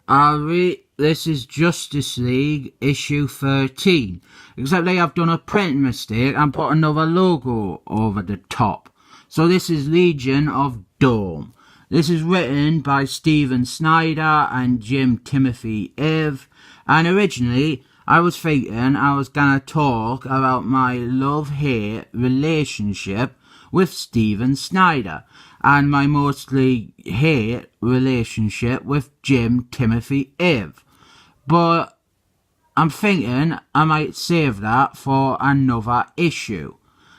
This is Justice League issue 13, except they have done a printing mistake and put another logo over the top. So this is Legion of Doom. This is written by Steven Snyder and Jim Timothy Ive, and originally I was thinking I was gonna talk about my love-hate relationship with Steven Snyder and my mostly hate relationship with Jim Timothy Ive. But I'm thinking I might save that for another issue.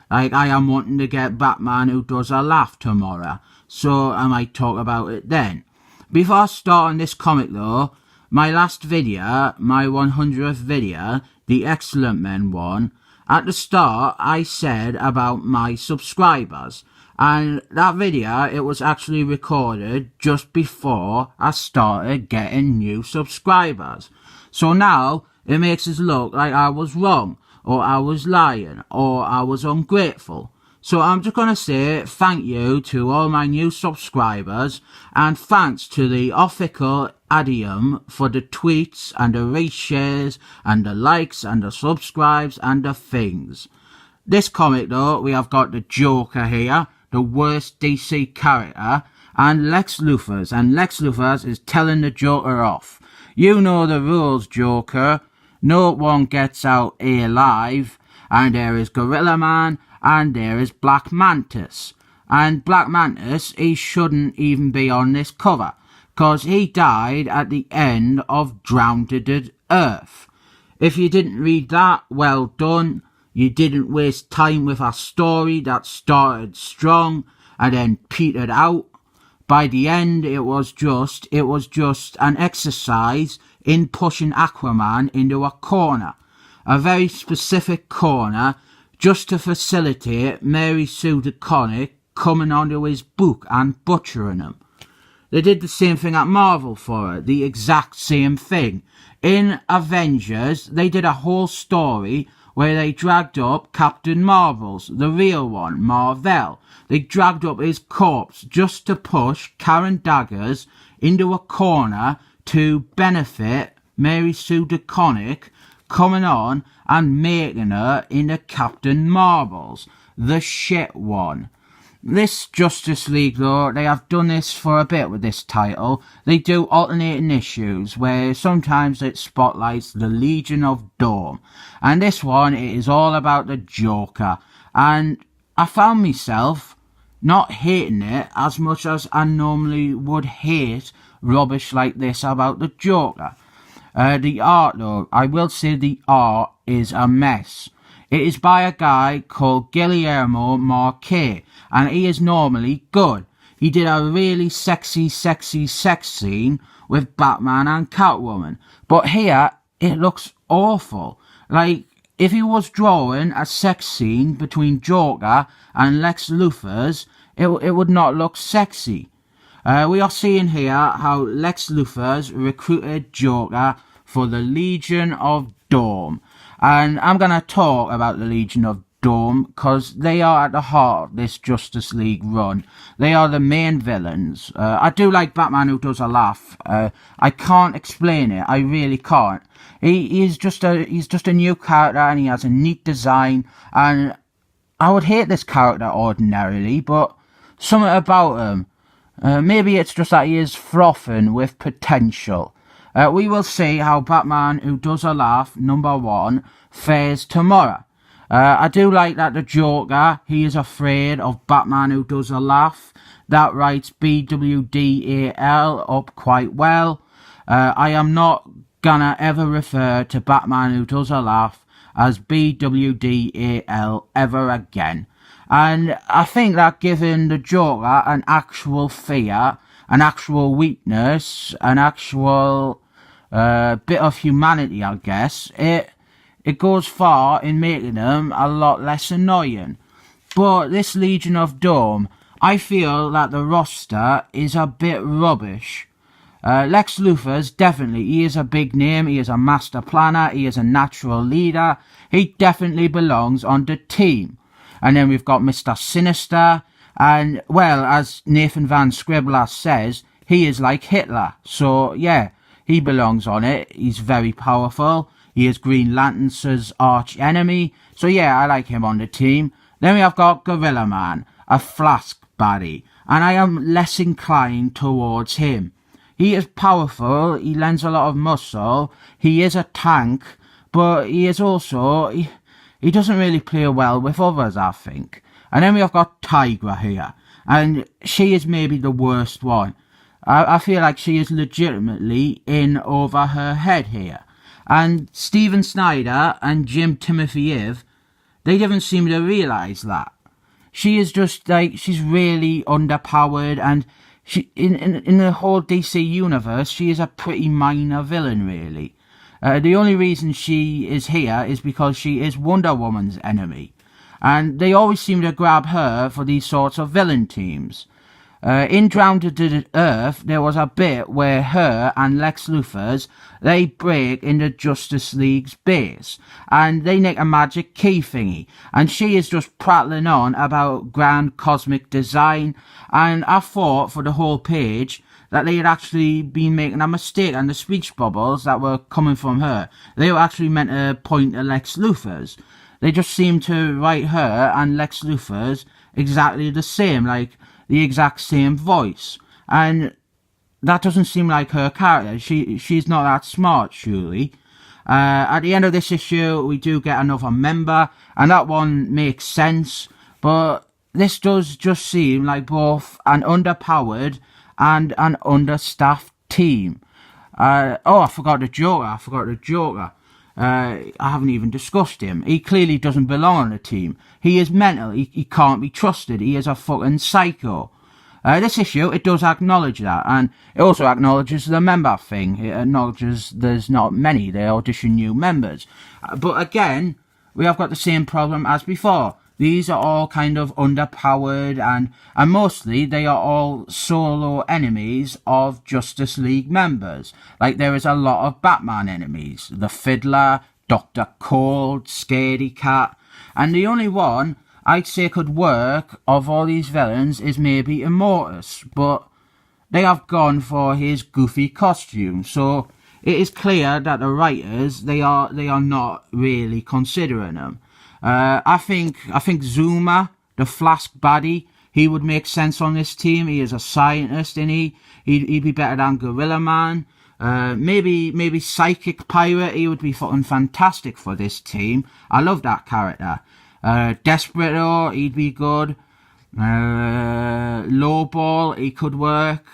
Like, I am wanting to get Batman Who Does a Laugh tomorrow, so I might talk about it then. Before starting this comic though, my last video, my 100th video, the Excellent Men one, at the start I said about my subscribers, and that video, it was actually recorded just before I started getting new subscribers. So now it makes us look like I was wrong, or I was lying, or I was ungrateful. So I'm just going to say thank you to all my new subscribers, and thanks to the official Adium for the tweets and the reshares and the likes and the subscribes and the things. This comic though, we have got the Joker here, the worst DC character, and Lex Luthor, and Lex Luthor is telling the Joker off. You know the rules, Joker. No one gets out alive, and there is Gorilla Man, and there is Black Mantis. And Black Mantis, he shouldn't even be on this cover, cause he died at the end of Drowned Earth. If you didn't read that, well done. You didn't waste time with a story that started strong and then petered out. By the end, it was just an exercise in pushing Aquaman into a corner. A very specific corner, just to facilitate Mary Sue DeConnick coming onto his book and butchering him. They did the same thing at Marvel for her, the exact same thing. In Avengers, they did a whole story where they dragged up Captain Marvel's, the real one, Mar-Vell. They dragged up his corpse just to push Karen Daggers into a corner to benefit Mary Sue DeConnick coming on and making her into Captain Marvel's, the shit one. This Justice League though, they have done this for a bit with this title. They do alternating issues where sometimes it spotlights the Legion of Doom. And this one, it is all about the Joker. And I found myself not hating it as much as I normally would hate rubbish like this about the Joker. The art though, I will say the art is a mess. It is by a guy called Guillermo Marquez, and he is normally good. He did a really sexy sex scene with Batman and Catwoman. But here, it looks awful. Like, if he was drawing a sex scene between Joker and Lex Luthor's, it would not look sexy. We are seeing here how Lex Luthor's recruited Joker for the Legion of Doom. And I'm going to talk about the Legion of Doom because they are at the heart of this Justice League run. They are the main villains. I do like Batman Who Does a Laugh. I can't explain it. I really can't. He's just a new character and he has a neat design. And I would hate this character ordinarily, but something about him. Maybe it's just that he is frothing with potential. We will see how Batman Who Does a Laugh, #1, fares tomorrow. I do like that the Joker, he is afraid of Batman Who Does a Laugh. That writes BWDAL up quite well. I am not gonna ever refer to Batman Who Does a Laugh as BWDAL ever again. And I think that giving the Joker an actual fear, an actual weakness, an actual bit of humanity, I guess, it goes far in making them a lot less annoying. But this Legion of Doom, I feel that the roster is a bit rubbish. Lex Luthor's definitely, he is a big name, he is a master planner, he is a natural leader, he definitely belongs on the team. And then we've got Mr. Sinister, and, well, as Nathan Van Scribbler says, he is like Hitler. So, yeah, He belongs on it. He's very powerful. He is Green Lantern's arch enemy. So yeah, I like him on the team. Then we have got Gorilla Man, a Flask baddie, and I am less inclined towards him. He is powerful, he lends a lot of muscle, he is a tank, but he is also, he doesn't really play well with others, I think. And then we have got Tigra here, and she is maybe the worst one. I feel like she is legitimately in over her head here. And Steven Snyder and Jim Timothy Ive, they didn't seem to realise that. She is just like, she's really underpowered, and she in the whole DC universe, she is a pretty minor villain, really. The only reason she is here is because she is Wonder Woman's enemy. And they always seem to grab her for these sorts of villain teams. In Drowned to Earth, there was a bit where her and Lex Luthor's, they break into Justice League's base, and they make a magic key thingy, and she is just prattling on about grand cosmic design, and I thought for the whole page that they had actually been making a mistake, and the speech bubbles that were coming from her, they were actually meant to point to Lex Luthor's. They just seemed to write her and Lex Luthor's exactly the same, like the exact same voice, and that doesn't seem like her character. She's not that smart, surely. At the end of this issue, we do get another member, and that one makes sense, but this does just seem like both an underpowered and an understaffed team. I forgot the Joker. I haven't even discussed him. He clearly doesn't belong on the team. He is mental. He can't be trusted. He is a fucking psycho. This issue, it does acknowledge that, and it also acknowledges the member thing. It acknowledges there's not many. They audition new members. But again, we have got the same problem as before. These are all kind of underpowered, and mostly they are all solo enemies of Justice League members. Like, there is a lot of Batman enemies. The Fiddler, Dr. Cold, Scaredy Cat, and the only one I'd say could work of all these villains is maybe Immortus, but they have gone for his goofy costume, so it is clear that the writers, they are not really considering him. I think Zuma, the Flask baddie, he would make sense on this team. He is a scientist, and he'd be better than Gorilla Man. Maybe Psychic Pirate, he would be fucking fantastic for this team. I love that character. Desperado, he'd be good. Lowball, he could work.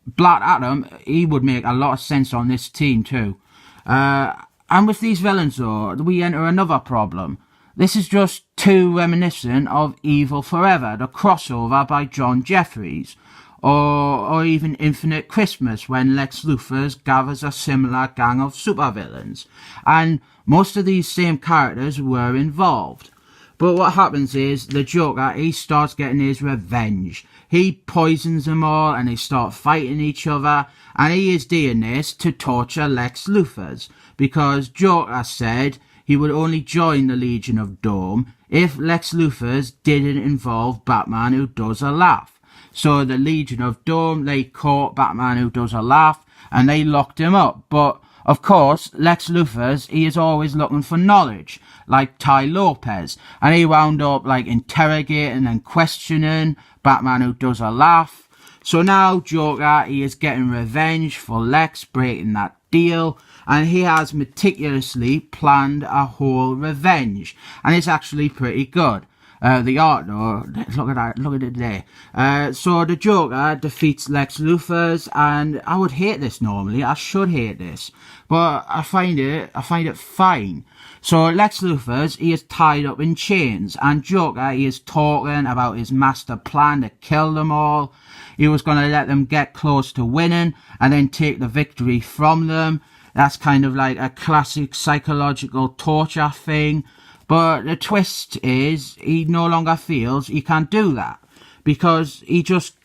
Black Adam, he would make a lot of sense on this team too. And with these villains though, we enter another problem. This is just too reminiscent of Evil Forever, the crossover by John Jeffries, or even Infinite Christmas, when Lex Luthor gathers a similar gang of supervillains, and most of these same characters were involved. But what happens is, the Joker, he starts getting his revenge. He poisons them all, and they start fighting each other, and he is doing this to torture Lex Luthor, because Joker said he would only join the Legion of Doom if Lex Luthor didn't involve Batman Who Does a Laugh. So the Legion of Doom, they caught Batman Who Does a Laugh, and they locked him up. But, of course, Lex Luthor, he is always looking for knowledge, like Tai Lopez, and he wound up, like, interrogating and questioning Batman Who Does a Laugh. So now Joker, he is getting revenge for Lex breaking that deal, and he has meticulously planned a whole revenge, and it's actually pretty good. The art though, look at it there. So the Joker defeats Lex Luthor, and I would hate this normally. I should hate this, but I find it fine. So Lex Luthor, he is tied up in chains, and Joker, he is talking about his master plan to kill them all. He was going to let them get close to winning, and then take the victory from them. That's kind of like a classic psychological torture thing. But the twist is, he no longer feels he can do that, because he just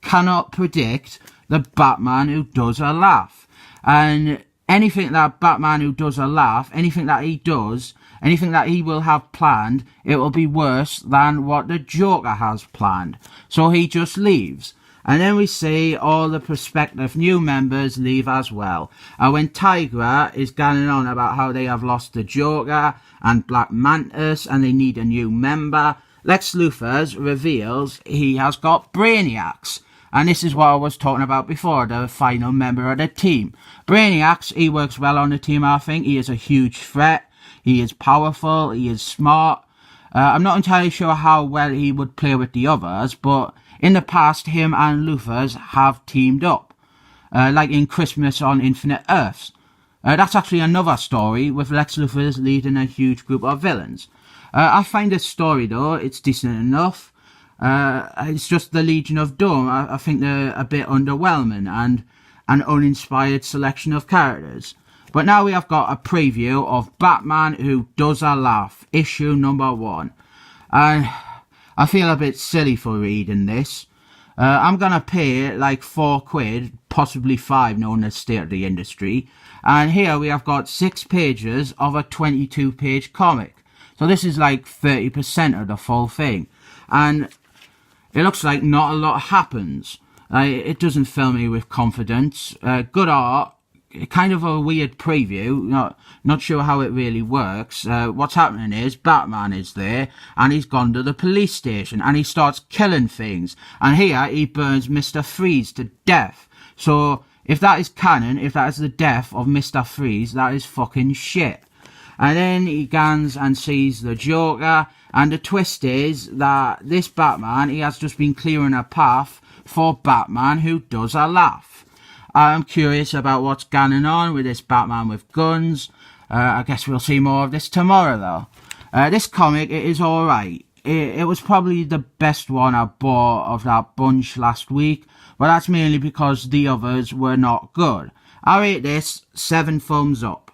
cannot predict the Batman Who Does a Laugh. And anything that Batman Who Does a Laugh, anything that he does, anything that he will have planned, it will be worse than what the Joker has planned. So he just leaves. And then we see all the prospective new members leave as well. And when Tigra is going on about how they have lost the Joker and Black Mantis and they need a new member, Lex Luthor reveals he has got Brainiacs. And this is what I was talking about before, the final member of the team. Brainiacs, he works well on the team, I think. He is a huge threat. He is powerful. He is smart. I'm not entirely sure how well he would play with the others, but in the past, him and Luthor have teamed up. Like in Christmas on Infinite Earths. That's actually another story with Lex Luthor leading a huge group of villains. I find this story, though, it's decent enough. It's just the Legion of Doom. I think they're a bit underwhelming and an uninspired selection of characters. But now we have got a preview of Batman Who Does a Laugh, issue number 1. And I feel a bit silly for reading this. I'm gonna pay like £4, possibly 5, knowing the state of the industry. And here we have got 6 pages of a 22-page comic. So this is like 30% of the full thing. And it looks like not a lot happens. It doesn't fill me with confidence. Good art. Kind of a weird preview. Not sure how it really works. What's happening is Batman is there and he's gone to the police station and he starts killing things. And here he burns Mr. Freeze to death. So if that is canon, if that is the death of Mr. Freeze, that is fucking shit. And then he goes and sees the Joker. And the twist is that this Batman, he has just been clearing a path for Batman Who Does a Laugh. I'm curious about what's going on with this Batman with guns. I guess we'll see more of this tomorrow, though. This comic, it is alright. It was probably the best one I bought of that bunch last week. But that's mainly because the others were not good. I rate this 7 thumbs up.